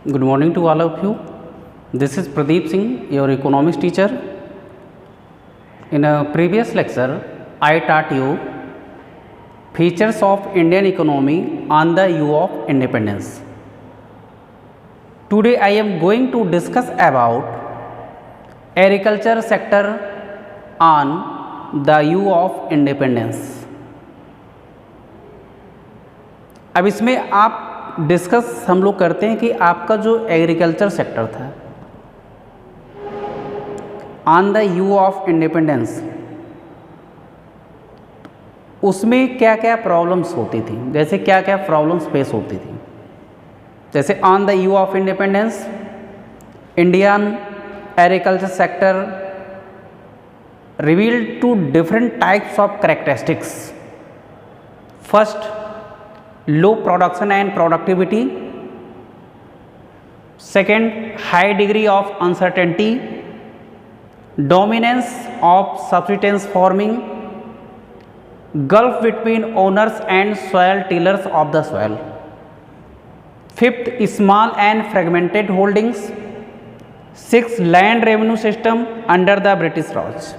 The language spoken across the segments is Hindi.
Good morning to all of you. This is Pradeep Singh, your economics teacher. In a previous lecture, I taught you features of Indian economy on the eve of independence. Today I am going to discuss about agriculture sector on the eve of independence. अब इसमें आप डिस्कस हम लोग करते हैं कि आपका जो एग्रीकल्चर सेक्टर था on the eve of independence, उसमें क्या क्या प्रॉब्लम्स होती थी, जैसे क्या क्या प्रॉब्लम्स फेस होती थी। जैसे on the eve of independence Indian agriculture sector revealed two different types of characteristics. First, low production and productivity. Second, high degree of uncertainty, dominance of subsistence farming, gulf between owners and soil tillers of the soil. Fifth, small and fragmented holdings. Sixth, land revenue system under the British Raj.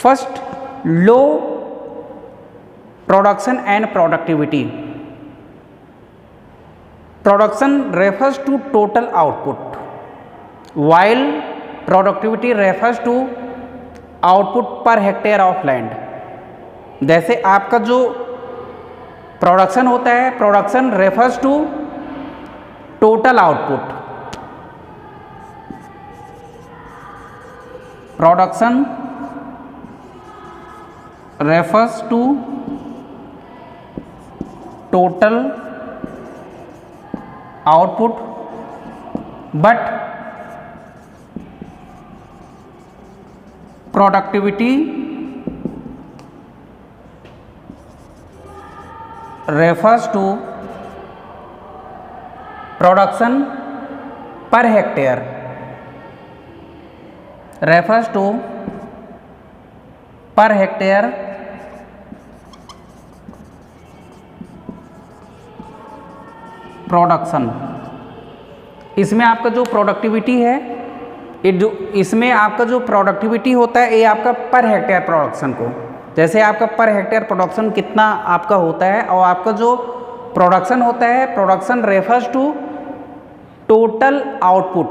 First, low production and productivity. Production refers to total output, while productivity refers to output per hectare of land. जैसे आपका जो प्रोडक्शन होता है, production refers to total output, production refers to total output, but productivity refers to production per hectare, refers to per hectare production. इसमें आपका जो प्रोडक्टिविटी है, इसमें आपका जो प्रोडक्टिविटी होता है ये आपका पर हेक्टेयर प्रोडक्शन को, जैसे आपका पर हेक्टेयर प्रोडक्शन कितना आपका होता है और आपका जो प्रोडक्शन होता है, production refers to total output.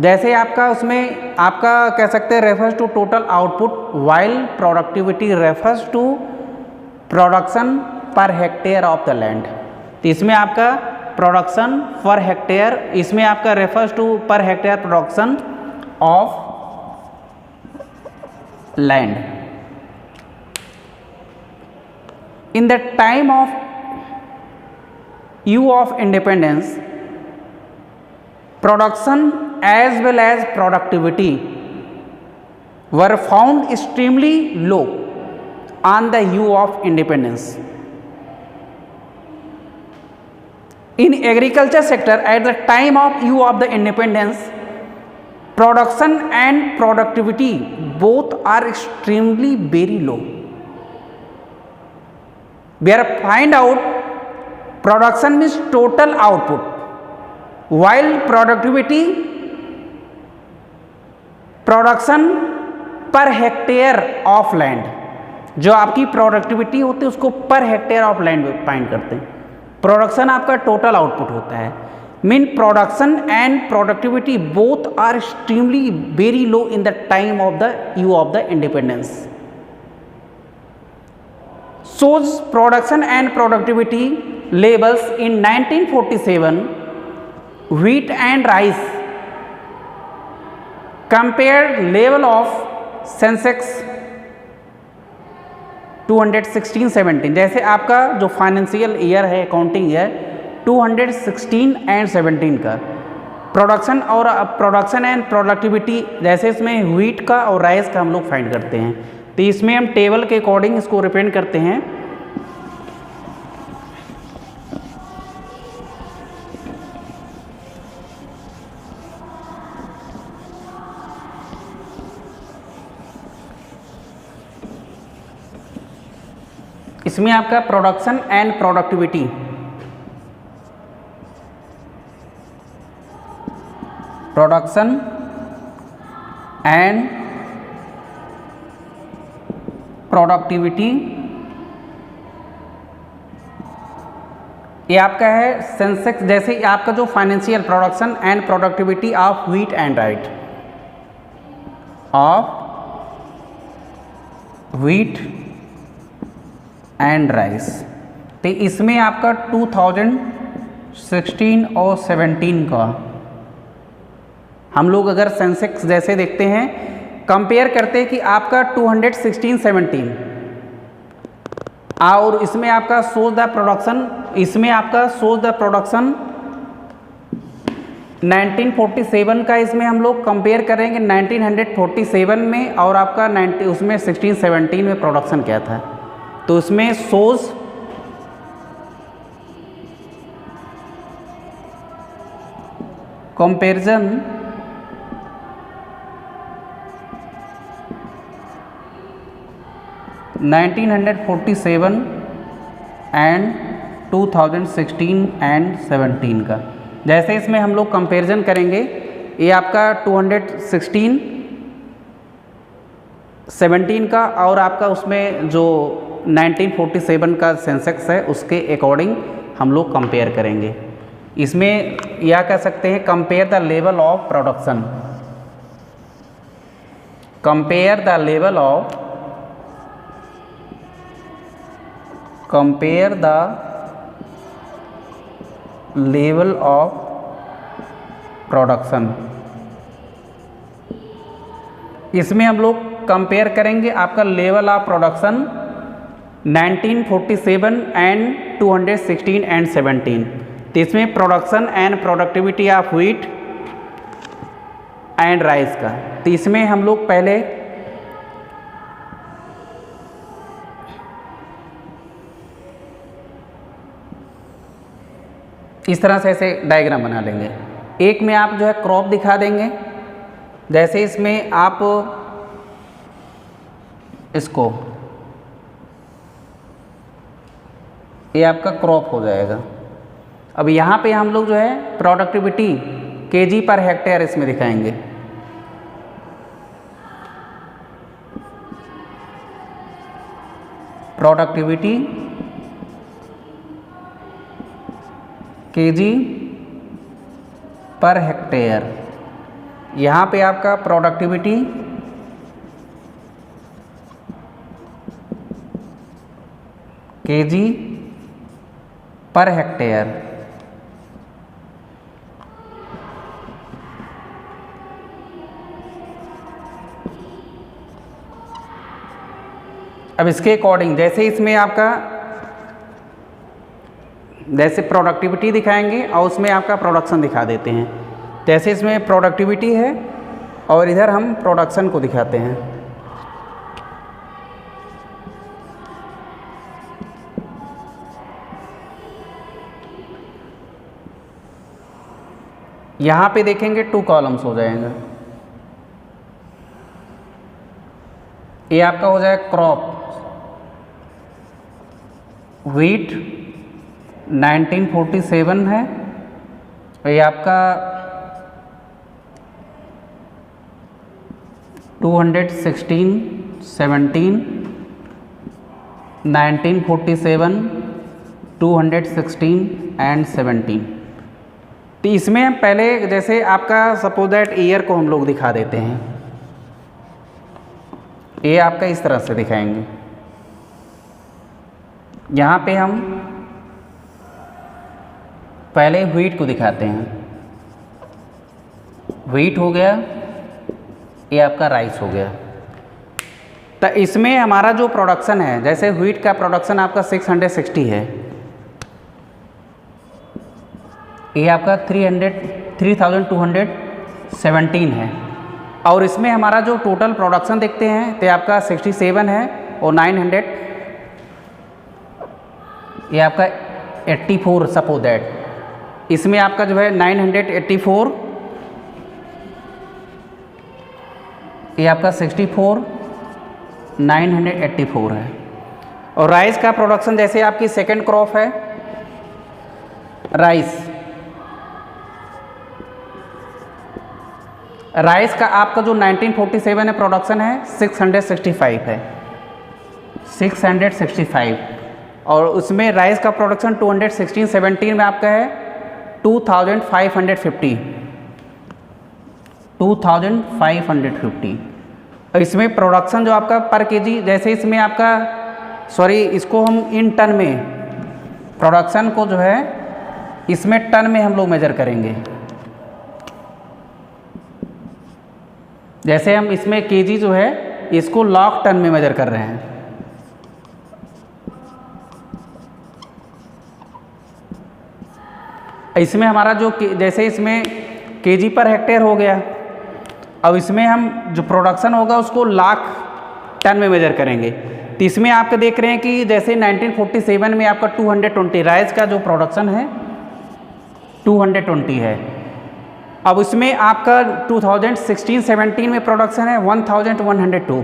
जैसे आपका उसमें आपका कह सकते हैं refers to total output, while productivity refers to production per hectare of the land. तो इसमें आपका प्रोडक्शन पर हेक्टेयर, इसमें आपका refers to per hectare production of land. In the time of eve of independence, production as well as productivity were found extremely low on the eve of independence. In agriculture sector at the time of eve of the independence, production and productivity both are extremely very low. We are find out production means total output, while productivity production per hectare of land. जो आपकी प्रोडक्टिविटी होती है उसको पर हेक्टेयर ऑफ लैंड फाइंड करते हैं। प्रोडक्शन आपका टोटल आउटपुट होता है। Mean production and productivity both are extremely very low in the time of the eve of the independence. shows production and productivity levels in 1947 wheat and rice compared level of Sensex 216-17. जैसे आपका जो फाइनेंशियल ईयर है, अकाउंटिंग ईयर 216 एंड 17 का प्रोडक्शन एंड प्रोडक्टिविटी, जैसे इसमें व्हीट का और राइस का हम लोग फाइंड करते हैं। तो इसमें हम टेबल के अकॉर्डिंग इसको रिप्रेजेंट करते हैं। इसमें आपका production and productivity production and productivity, ये आपका है सेंसेक्स। जैसे आपका जो financial production and productivity of wheat and right, of wheat and rice, तो इसमें आपका 2016 और 17 का हम लोग अगर सेंसेक्स जैसे देखते हैं, कंपेयर करते हैं कि आपका 216-17 और इसमें आपका सोर्स द प्रोडक्शन, इसमें आपका सोर्स द प्रोडक्शन 1947 का इसमें हम लोग कंपेयर करेंगे 1947 में, और आपका 90 उसमें 16-17 में प्रोडक्शन क्या था। तो उसमें सोर्स कंपैरिजन 1947 एंड 2016 एंड 17 का। जैसे इसमें हम लोग कंपैरिजन करेंगे, ये आपका 216-17 का और आपका उसमें जो 1947 का सेंसेक्स है उसके अकॉर्डिंग हम लोग कंपेयर करेंगे। इसमें यह कह सकते हैं compare the level of production, compare the level of, compare the level of production. इसमें हम लोग कंपेयर करेंगे आपका level of production 1947 and 216 and 17। तो इसमें production and productivity of wheat and rice का। तो इसमें हम लोग पहले इस तरह से ऐसे डायग्राम बना लेंगे। एक में आप जो है क्रॉप दिखा देंगे, जैसे इसमें आप इसको, ये आपका क्रॉप हो जाएगा। अब यहाँ पे हम लोग जो है प्रोडक्टिविटी केजी पर हेक्टेयर इसमें दिखाएंगे। प्रोडक्टिविटी केजी पर हेक्टेयर, यहाँ पे आपका प्रोडक्टिविटी केजी पर हेक्टेयर। अब इसके अकॉर्डिंग जैसे इसमें आपका जैसे प्रोडक्टिविटी दिखाएंगे और उसमें आपका प्रोडक्शन दिखा देते हैं। जैसे इसमें प्रोडक्टिविटी है और इधर हम प्रोडक्शन को दिखाते हैं। यहाँ पे देखेंगे 2 कॉलम्स हो जाएंगे। ये आपका हो जाएगा क्रॉप व्हीट 1947 है, और ये आपका 216, 17, 1947, 216 एंड 17। तो इसमें हम पहले जैसे आपका सपोज दैट ईयर को हम लोग दिखा देते हैं। ये आपका इस तरह से दिखाएंगे। यहाँ पे हम पहले व्हीट को दिखाते हैं। व्हीट हो गया, ये आपका राइस हो गया। तो इसमें हमारा जो प्रोडक्शन है, जैसे व्हीट का प्रोडक्शन आपका 660 है, ये आपका 3217 है, और इसमें हमारा जो टोटल प्रोडक्शन देखते हैं तो आपका 67 है और 900, ये आपका 84 सपोज दैट। इसमें आपका जो है 984, ये आपका 64, 984 है। और राइस का प्रोडक्शन जैसे आपकी सेकंड क्रॉप है राइस, राइस का आपका जो 1947 है प्रोडक्शन है 665 है, 665, और उसमें राइस का प्रोडक्शन 216-17 में आपका है 2550, 2550। इसमें प्रोडक्शन जो आपका पर केजी, जैसे इसमें आपका इसको हम इन टन में, प्रोडक्शन को जो है इसमें टन में हम लोग मेजर करेंगे। जैसे हम इसमें केजी जो है इसको लाख टन में मेजर कर रहे हैं। इसमें हमारा जो जैसे इसमें केजी पर हेक्टेयर हो गया, अब इसमें हम जो प्रोडक्शन होगा उसको लाख टन में मेजर करेंगे। तो इसमें आपका देख रहे हैं कि जैसे 1947 में आपका 220 राइस का जो प्रोडक्शन है 220 है। अब इसमें आपका 2016-17 में प्रोडक्शन है 1102।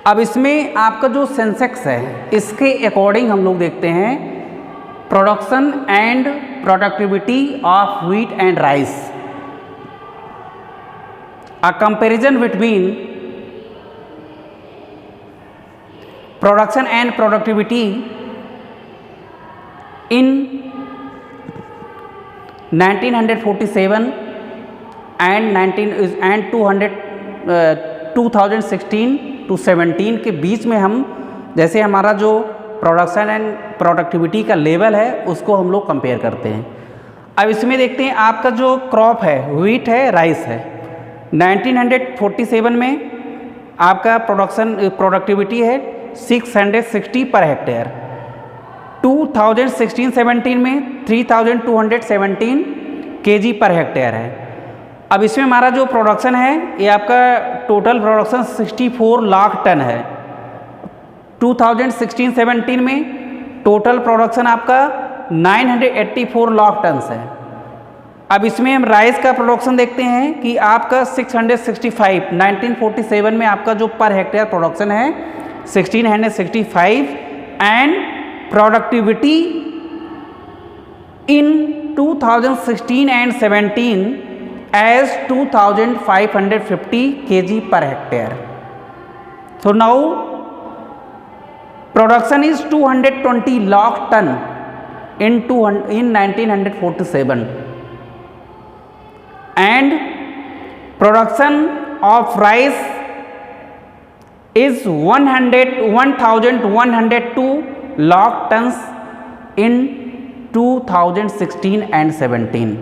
अब इसमें आपका जो सेंसेक्स है इसके अकॉर्डिंग हम लोग देखते हैं production and productivity of wheat and rice, a comparison between production and productivity in 1947 and 2016 to 17 के बीच में हम जैसे हमारा जो प्रोडक्शन एंड प्रोडक्टिविटी का लेवल है उसको हम लोग कंपेयर करते हैं। अब इसमें देखते हैं आपका जो क्रॉप है व्हीट है राइस है, 1947 में आपका प्रोडक्टिविटी है 660 पर हेक्टेयर, 2016-17 में 3217 केजी पर हेक्टेयर है। अब इसमें हमारा जो प्रोडक्शन है ये आपका टोटल प्रोडक्शन 64 लाख टन है। 2016-17 में टोटल प्रोडक्शन आपका 984 लाख टन है। अब इसमें हम राइस का प्रोडक्शन देखते हैं कि आपका 665, 1947 में आपका जो पर हेक्टेयर प्रोडक्शन है 1665 and productivity in 2016 and 17 as 2550 kg per hectare. So now production is 220 lakh ton in 1947 and production of rice is 1102 lakh tons in 2016 and 17.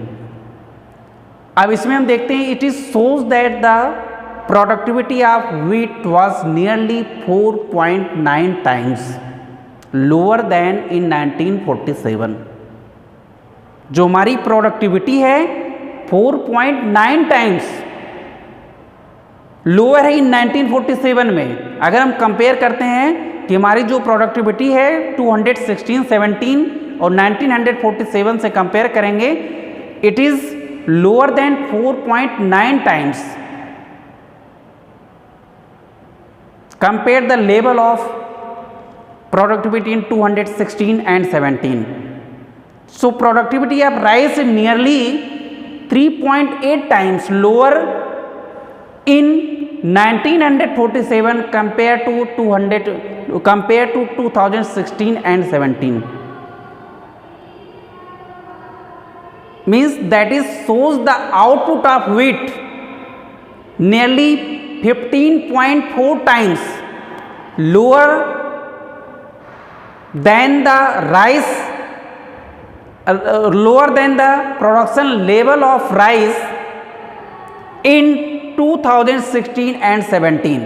अब इसमें हम देखते हैं it is shows that the productivity of wheat was nearly 4.9 times lower than in 1947। जो हमारी प्रोडक्टिविटी है 4.9 टाइम्स लोअर है इन 1947 में। अगर हम कंपेयर करते हैं कि हमारी जो प्रोडक्टिविटी है 2016-17 और 1947 से कंपेयर करेंगे, it is lower than 4.9 times. Compare the level of productivity in 2016 and 17. So productivity of rice is nearly 3.8 times lower in 1947 compared to 2016 and 17. Means that is shows the output of wheat nearly 15.4 times lower than the rice, lower than the production level of rice in 2016 and 17.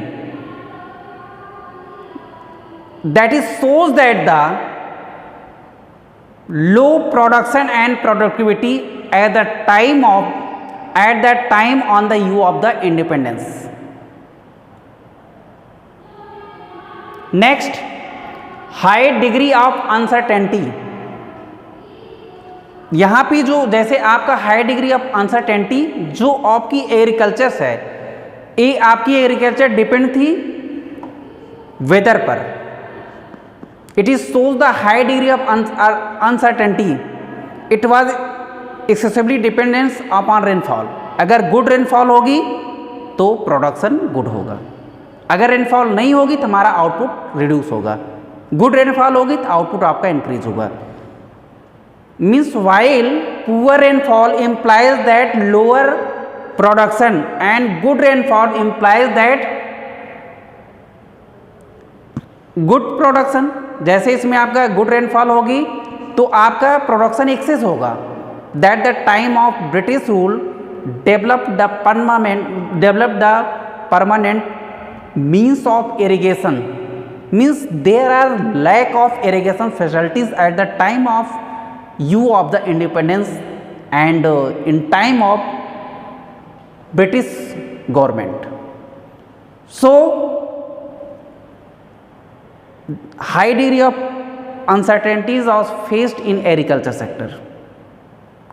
That is shows that the low production and productivity at the time on the eve of the independence. Next, high degree of uncertainty. यहाँ पे जो जैसे आपका हाई डिग्री ऑफ अनसर्टेनिटी जो आपकी एग्रीकल्चर है, ये आपकी एग्रीकल्चर डिपेंड थी वेदर पर। It is shows the high degree of uncertainty, it was excessively dependence upon rainfall, अगर गुड रेनफॉल होगी तो प्रोडक्शन गुड होगा, अगर रेनफॉल नहीं होगी तो हमारा आउटपुट रिड्यूस होगा, गुड रेनफॉल होगी तो आउटपुट आपका इंक्रीज होगा। Means while poor rainfall implies that lower production and good rainfall implies that good production. जैसे इसमें आपका गुड रेनफॉल होगी तो आपका प्रोडक्शन एक्सेस होगा। That the time of British rule develop the permanent means of irrigation, means there are lack of irrigation facilities at the time of you of the independence and in time of British government. So high degree of uncertainties are faced in agriculture sector.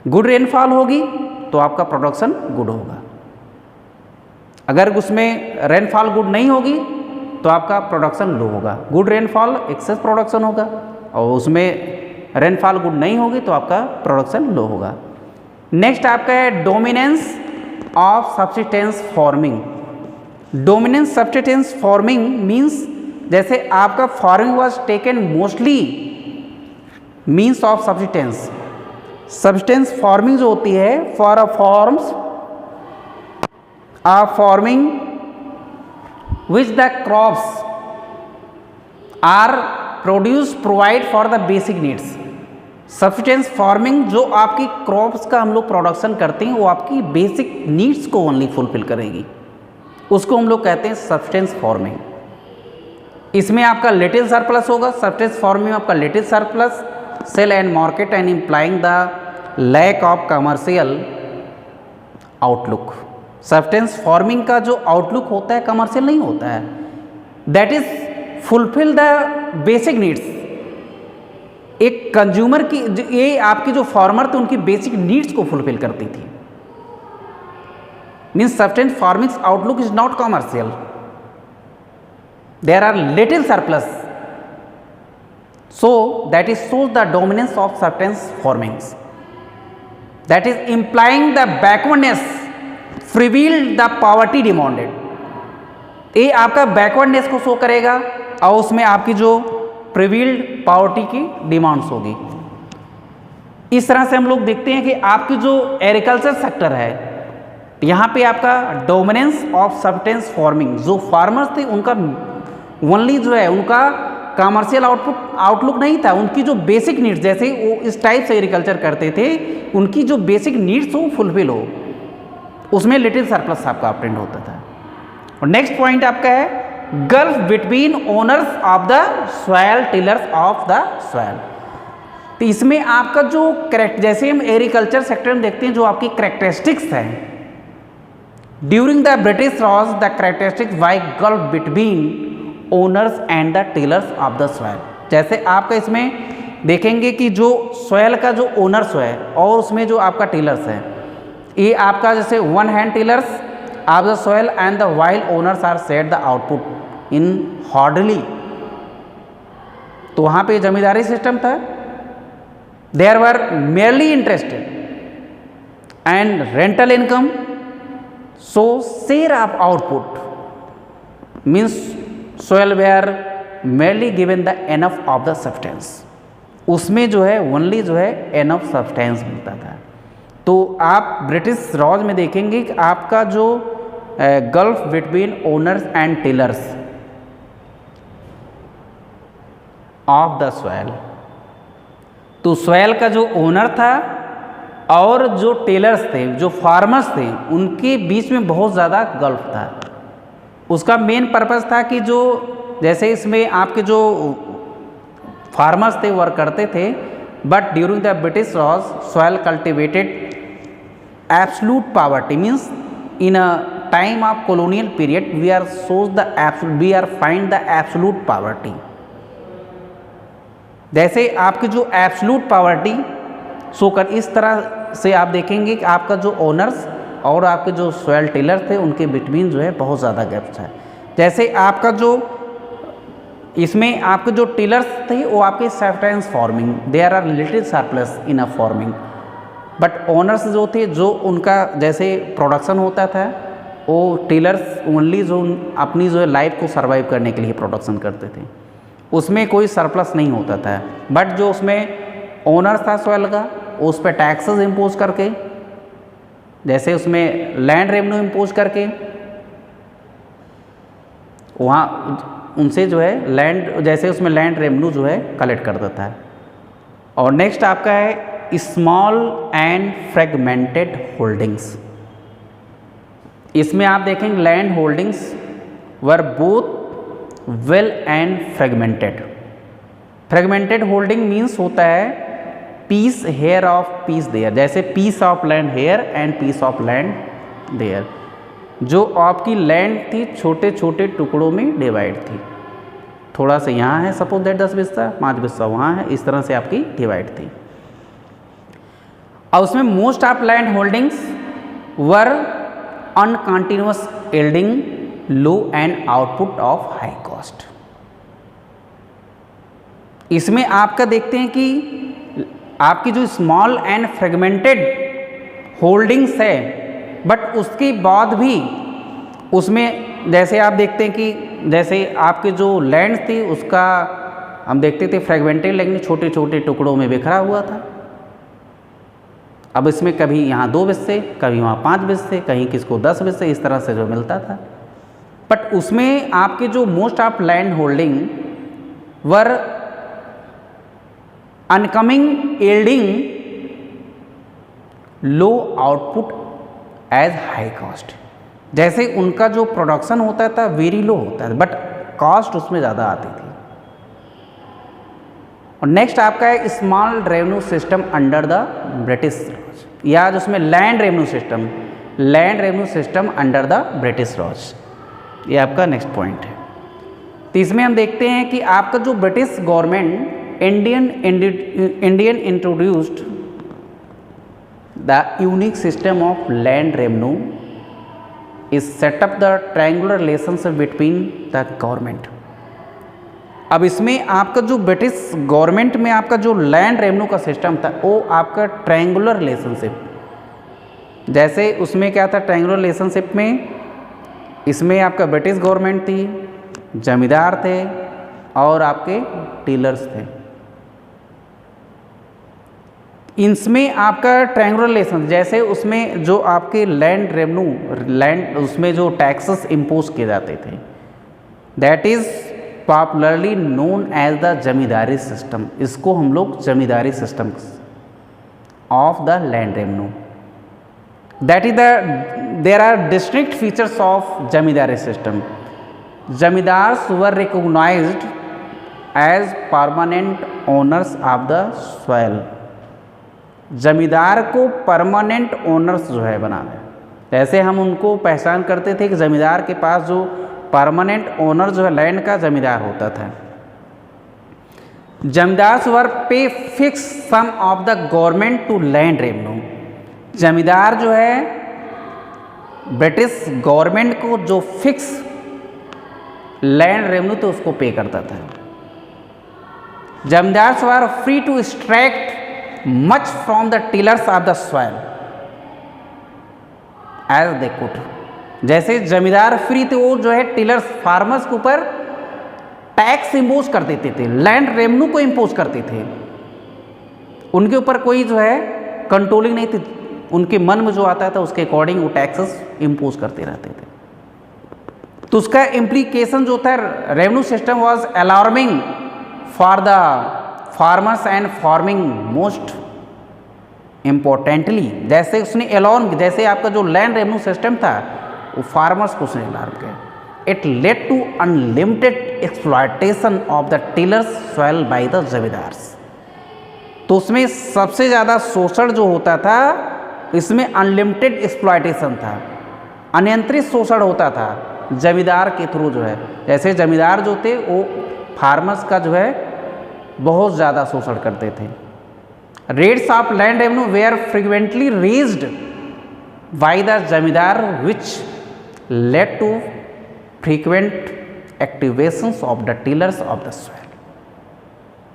Good rainfall होगी तो आपका प्रोडक्शन गुड होगा, अगर उसमें रेनफॉल गुड नहीं होगी तो आपका प्रोडक्शन लो होगा। गुड रेनफॉल एक्सेस प्रोडक्शन होगा और उसमें रेनफॉल गुड नहीं होगी तो आपका प्रोडक्शन लो होगा। नेक्स्ट आपका है dominance of subsistence farming. Dominance subsistence farming means जैसे आपका farming was taken mostly means of subsistence. Subsistence farming जो होती है for a forms are farming which the crops are produced provide for the basic needs। Subsistence farming जो आपकी क्रॉप्स का हम लोग प्रोडक्शन करते हैं वो आपकी बेसिक नीड्स को ओनली फुलफिल करेगी, उसको हम लोग कहते हैं सब्सिस्टेंस फार्मिंग। इसमें आपका लिटिल सरप्लस होगा। सब्सिस्टेंस फार्मिंग में आपका little surplus sale and market and implying the lack of commercial outlook. Subsistence farming का जो आउटलुक होता है कमर्शियल नहीं होता है, that is fulfil the basic needs. एक कंज्यूमर की ये आपकी जो फार्मर थे उनकी बेसिक नीड्स को फुलफिल करती थी। Means subsistence farming outlook is not commercial, there are little surplus, so that is shows the dominance of subsistence farming, that is implying the backwardness prevail the poverty demanded. ये आपका बैकवर्डनेस को शो करेगा और उसमें आपकी जो प्रिवील्ड पॉवर्टी की डिमांड्स होगी। इस तरह से हम लोग देखते हैं कि आपकी जो एग्रीकल्चर सेक्टर है यहाँ पे आपका डोमिनेंस ऑफ सब्सिस्टेंस फार्मिंग, जो फार्मर्स थे उनका ओनली जो है उनका कमर्शियल आउटलुक नहीं था, उनकी जो बेसिक नीड्स जैसे वो इस टाइप से एग्रीकल्चर करते थे उनकी जो बेसिक नीड्स हो फुलफिल हो, उसमें लिटिल सरप्लस आपका अपटेंड होता था। और नेक्स्ट पॉइंट आपका है gulf between owners of the soil tillers of the soil. तो इसमें आपका जो जैसे हम एग्रीकल्चर सेक्टर में देखते हैं जो आपकी करेक्टरिस्टिक्स है during the British Raj the characteristics wide gulf between owners and the tillers of the soil. जैसे आपका इसमें देखेंगे कि जो सॉइल का जो ओनर्स है और उसमें जो आपका टिलर्स है, ये आपका जैसे one hand tillers of the soil and the wild owners are set the output in hardly. तो वहाँ पे जमींदारी सिस्टम था, there were merely interested and rental income, so share of output means soil were merely given the enough of the subsistence. उसमें जो है ओनली जो है एनफ सब्सटेंस मिलता था। तो आप ब्रिटिश रॉज में देखेंगे कि आपका जो gulf between owners and tillers of the soil, तो सॉइल का जो ओनर था और जो टेलर्स थे जो फार्मर्स थे उनके बीच में बहुत ज़्यादा गल्फ था। उसका मेन पर्पस था कि जो जैसे इसमें आपके जो फार्मर्स थे वर्क करते थे, but during the British rows soil cultivated absolute poverty, means in a time of colonial period we are find the absolute poverty। जैसे आपकी जो एब्सोल्यूट पावर्टी शो कर इस तरह से आप देखेंगे कि आपका जो ओनर्स और आपके जो सॉइल टिलर थे उनके बिटवीन जो है बहुत ज़्यादा गैप है। जैसे आपका जो इसमें आपके जो टिलर्स थे वो आपके subsistence farming, there are little surplus in a farming, but owners जो थे, जो उनका जैसे प्रोडक्शन होता था, वो टिलर्स ओनली जो अपनी जो है लाइफ को सर्वाइव करने के लिए प्रोडक्शन करते थे, उसमें कोई सरप्लस नहीं होता था। बट जो उसमें ओनर्स था सॉइल का, उस पर टैक्सेस इम्पोज करके, जैसे उसमें लैंड रेवेन्यू इम्पोज करके, वहाँ उनसे जो है लैंड, जैसे उसमें लैंड रेवेन्यू जो है कलेक्ट कर देता है। और नेक्स्ट आपका है स्मॉल एंड फ्रेगमेंटेड होल्डिंग्स। इसमें आप देखेंगे land holdings were both well and fragmented. Fragmented holding means होता है piece here of piece there, जैसे piece of land here and piece of land there. जो आपकी लैंड थी छोटे छोटे टुकड़ों में डिवाइड थी, थोड़ा सा यहाँ है सपोज दैट 10 बिस्सा, 5 बिस्सा वहाँ है, इस तरह से आपकी डिवाइड थी। और उसमें most of land holdings were uncontinuous yielding low and output of high cost. इसमें आपका देखते हैं कि आपकी जो स्मॉल एंड फ्रेगमेंटेड होल्डिंग्स है, बट उसके बाद भी उसमें जैसे आप देखते हैं कि जैसे आपके जो लैंड थी उसका हम देखते थे फ्रेगमेंटेड, लेकिन छोटे छोटे टुकड़ों में बिखरा हुआ था। अब इसमें कभी यहाँ 2 बिस्से, कभी वहाँ 5 बिस्से, कहीं किसको 10 बिस्से, इस तरह से जो मिलता था। बट उसमें आपके जो most of land holding were uneconomic yielding low output as high cost. जैसे उनका जो प्रोडक्शन होता था वेरी लो होता है, बट कॉस्ट उसमें ज़्यादा आती थी। और नेक्स्ट आपका है small revenue system under the British Raj, या जिसमें land revenue system under the British Raj, ये आपका नेक्स्ट पॉइंट है। तो इसमें हम देखते हैं कि आपका जो British government Indian introduced the unique system of land revenue is set up the triangular relationship between the government. अब इसमें आपका जो ब्रिटिश गवर्नमेंट में आपका जो लैंड रेवेन्यू का सिस्टम था, वो आपका ट्रायंगुलर रिलेशनशिप, जैसे उसमें क्या था ट्रायंगुलर रिलेशनशिप में, इसमें आपका ब्रिटिश गवर्नमेंट थी, जमींदार थे और आपके टीलर्स थे। इसमें आपका ट्रायंगुलर रिलेशन, जैसे उसमें जो आपके लैंड रेवेन्यू, लैंड उसमें जो टैक्सेस इम्पोज किए जाते थे, that is popularly known as the zamindari system. इसको हम लोग zamindari system of the land revenue, that is there are distinct features of zamindari system. Zamindars were recognised as permanent owners of the soil. जमींदार को परमानेंट ओनर्स जो है बना दें, जैसे हम उनको पहचान करते थे कि जमींदार के पास जो परमानेंट ओनर जो है लैंड का जमींदार होता था। Zamindars were pay fix sum of the government to land revenue. Zamindar जो है ब्रिटिश गवर्नमेंट को जो फिक्स लैंड रेवेन्यू तो उसको पे करता था। Zamindars were free to extract much from the tillers of the soil as they could। जैसे जमींदार फ्री थे, वो जो है टिलर्स फार्मर्स के ऊपर टैक्स इम्पोज कर देते थे, लैंड रेवेन्यू को इम्पोज करते थे। उनके ऊपर कोई जो है कंट्रोलिंग नहीं थी, उनके मन में जो आता था उसके अकॉर्डिंग वो टैक्सेस इम्पोज करते रहते थे। तो उसका इम्प्लीकेशन जो था revenue system was alarming for the farmers and farming most importantly. जैसे उसने अलार्म, जैसे आपका जो लैंड रेवेन्यू सिस्टम था वो फार्मर्स को उसने अलार्म किया। It led to unlimited exploitation of the tillers soil by the zamindars. तो उसमें सबसे ज़्यादा शोषण जो होता था, इसमें अनलिमिटेड एक्सप्लॉयटेशन था, अनियंत्रित शोषण होता था जमींदार के थ्रू जो है। जैसे जमींदार जो थे वो फार्मर्स का जो है बहुत ज़्यादा शोषण करते थे। Rates of land revenue were frequently raised by the zamindar which led to frequent activations of the tillers of the soil.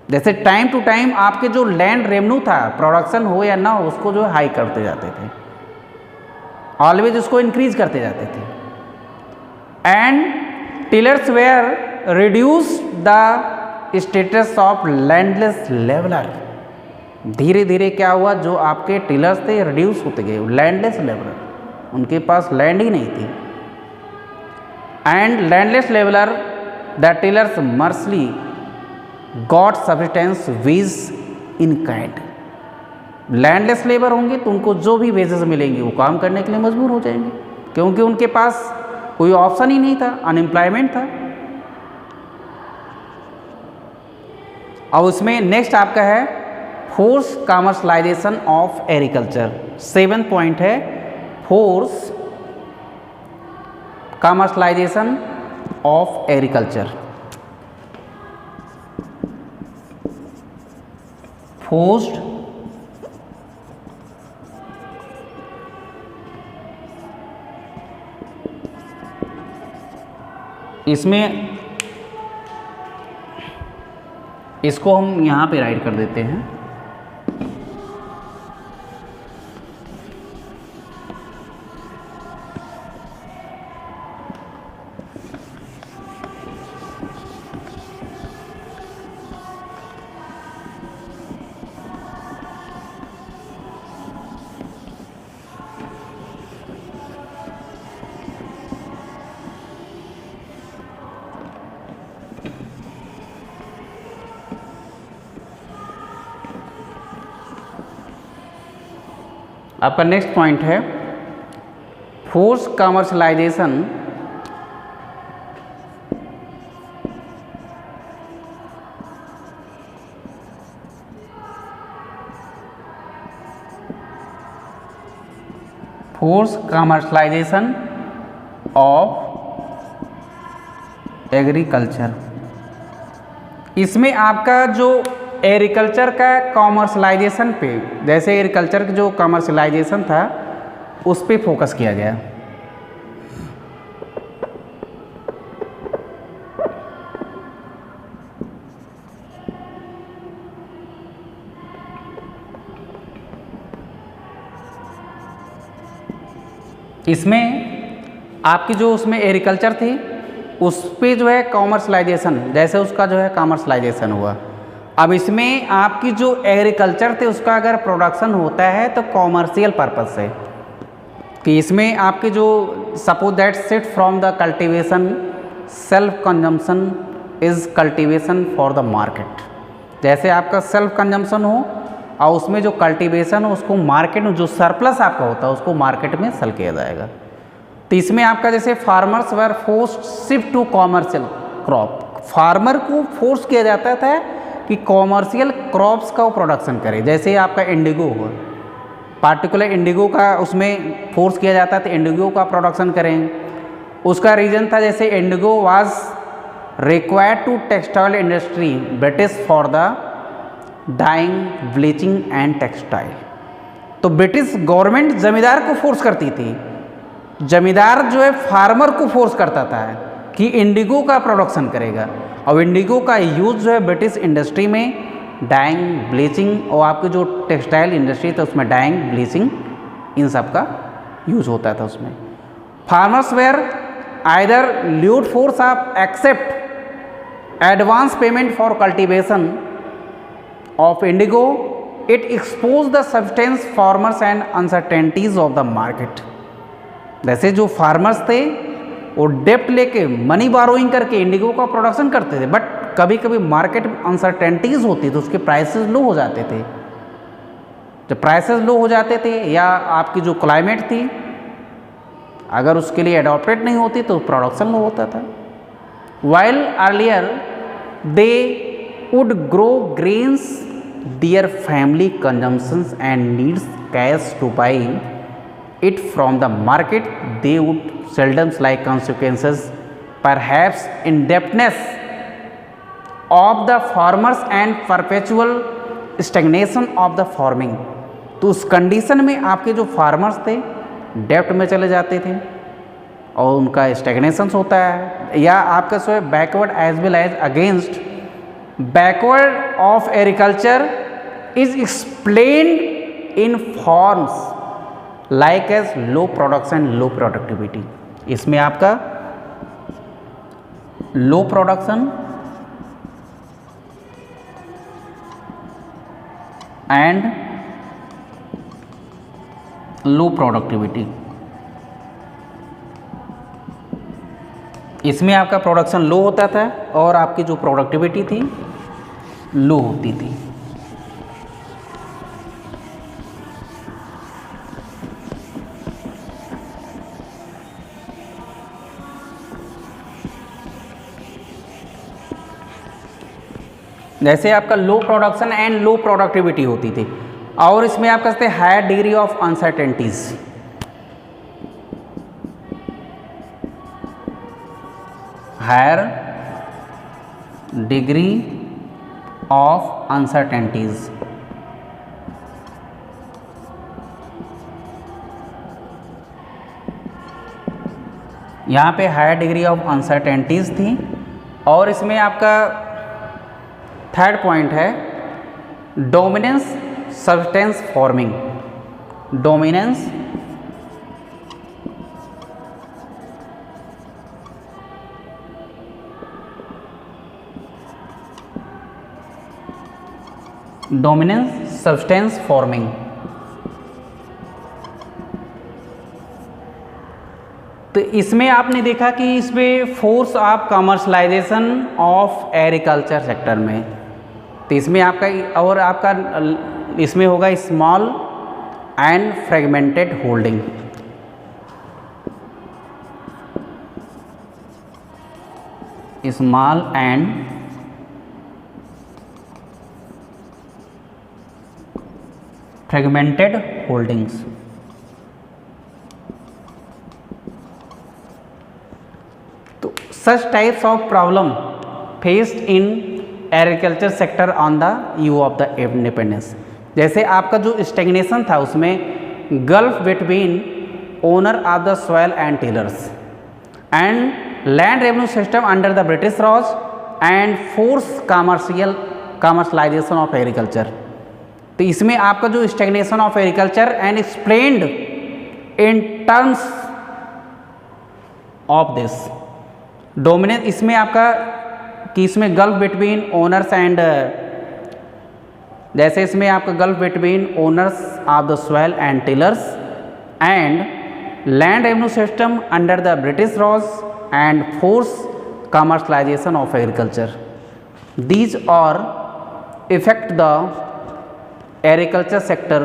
जैसे टाइम टू टाइम आपके जो लैंड रेवेन्यू था, प्रोडक्शन हो या ना हो, उसको जो है हाई करते जाते थे, ऑलवेज उसको इंक्रीज करते जाते थे। And tillers were reduce the status of landless लेवलर। धीरे धीरे क्या हुआ, जो आपके टिलर्स थे रिड्यूस होते गए, लैंडलेस लेवलर, उनके पास लैंड ही नहीं थी। एंड लैंडलेस लेवलर the tillers merely got subsistence wage in kind. Landless labour होंगे तो उनको जो भी वेजेस मिलेंगे वो काम करने के लिए मजबूर हो जाएंगे, क्योंकि उनके पास कोई ऑप्शन ही नहीं था, अनएम्प्लॉयमेंट था। और उसमें नेक्स्ट आपका है force commercialisation of agriculture. 7 point है force commercialisation of agriculture. Forced इसमें इसको हम यहाँ पे राइट कर देते हैं। आपका नेक्स्ट पॉइंट है फोर्स कमर्शलाइजेशन ऑफ एग्रीकल्चर। इसमें आपका जो एग्रीकल्चर का कॉमर्शलाइजेशन पे, जैसे एग्रीकल्चर का जो कॉमर्शलाइजेशन था उस पे फोकस किया गया। इसमें आपकी जो उसमें एग्रीकल्चर थी उस पे जो है कॉमर्शलाइजेशन, जैसे उसका जो है कॉमर्शलाइजेशन हुआ। अब इसमें आपकी जो एग्रीकल्चर थे उसका अगर प्रोडक्शन होता है तो कॉमर्शियल पर्पस से, कि इसमें आपके जो suppose that set from the cultivation self consumption is cultivation for the market. जैसे आपका सेल्फ कंजम्पशन हो और उसमें जो कल्टीवेशन हो उसको मार्केट में, जो सरप्लस आपका होता है उसको मार्केट में सेल किया जाएगा। तो इसमें आपका जैसे farmers were forced shift to commercial crop, farmer को फोर्स किया जाता था कि कॉमर्शियल क्रॉप्स का वो प्रोडक्शन करे। जैसे आपका इंडिगो हुआ, पार्टिकुलर इंडिगो का उसमें फोर्स किया जाता था इंडिगो का प्रोडक्शन करें। उसका रीज़न था जैसे indigo was required to textile industry British for the dying bleaching and textile. तो ब्रिटिश गवर्नमेंट जमींदार को फोर्स करती थी, जमींदार जो है फार्मर को फोर्स करता था कि इंडिगो का प्रोडक्शन करेगा। और इंडिगो का यूज़ जो है ब्रिटिश इंडस्ट्री में डाइंग ब्लीचिंग और आपकी जो टेक्सटाइल इंडस्ट्री था उसमें डाइंग ब्लीचिंग इन सब का यूज़ होता था उसमें। Farmers were either lured force of accept advance payment for cultivation of indigo, it expose the substance farmers and uncertainties of the market. जैसे जो फार्मर्स थे वो डेप्ट लेके मनी बारोइंग करके इंडिगो का प्रोडक्शन करते थे, बट कभी कभी मार्केट में अनसर्टेनिटीज होती तो उसके प्राइसेस लो हो जाते थे। जब प्राइसेस लो हो जाते थे या आपकी जो क्लाइमेट थी अगर उसके लिए एडॉप्टेड नहीं होती तो प्रोडक्शन लो होता था। While earlier they would grow grains their family consumptions and needs cash to buy it from the market, they would seldom like consequences perhaps indebtedness of the farmers and perpetual stagnation of the farming। तो उस कंडीशन में आपके जो फार्मर्स थे डेप्ट में चले जाते थे और उनका स्टेगनेशन होता है, या आपका so backward as well as against backward of agriculture is explained in forms like as low production, low productivity. इसमें आपका low production and low productivity, इसमें आपका प्रोडक्शन लो होता था और आपकी जो प्रोडक्टिविटी थी लो होती थी। जैसे आपका low production and low productivity होती थी, और इसमें आप कहते हैं higher degree of uncertainties, higher degree of uncertainties. यहाँ पे हायर डिग्री ऑफ अनसर्टेनिटीज थी। और इसमें आपका थर्ड पॉइंट है dominance subsistence farming, dominance subsistence farming. तो इसमें आपने देखा कि इसमें force of commercialisation of agriculture sector में, तो इसमें आपका और आपका इसमें होगा small and fragmented holding. Small and fragmented holdings. तो such types of problem faced in agriculture sector on the eve of the independence. जैसे आपका जो स्टेग्नेशन था उसमें gulf between owner of the soil and tillers and land revenue system under the British rows and force commercialisation of agriculture. तो इसमें आपका जो stagnation of agriculture and explained in terms of this dominance, इसमें आपका कि इसमें गल्फ बिटवीन ओनर्स एंड, जैसे इसमें आपका gulf between owners of the soil and tillers and land revenue system under the British rows and force commercialisation of agriculture, these are effect the agriculture sector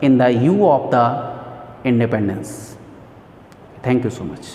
in the eve of the independence. Thank you so much.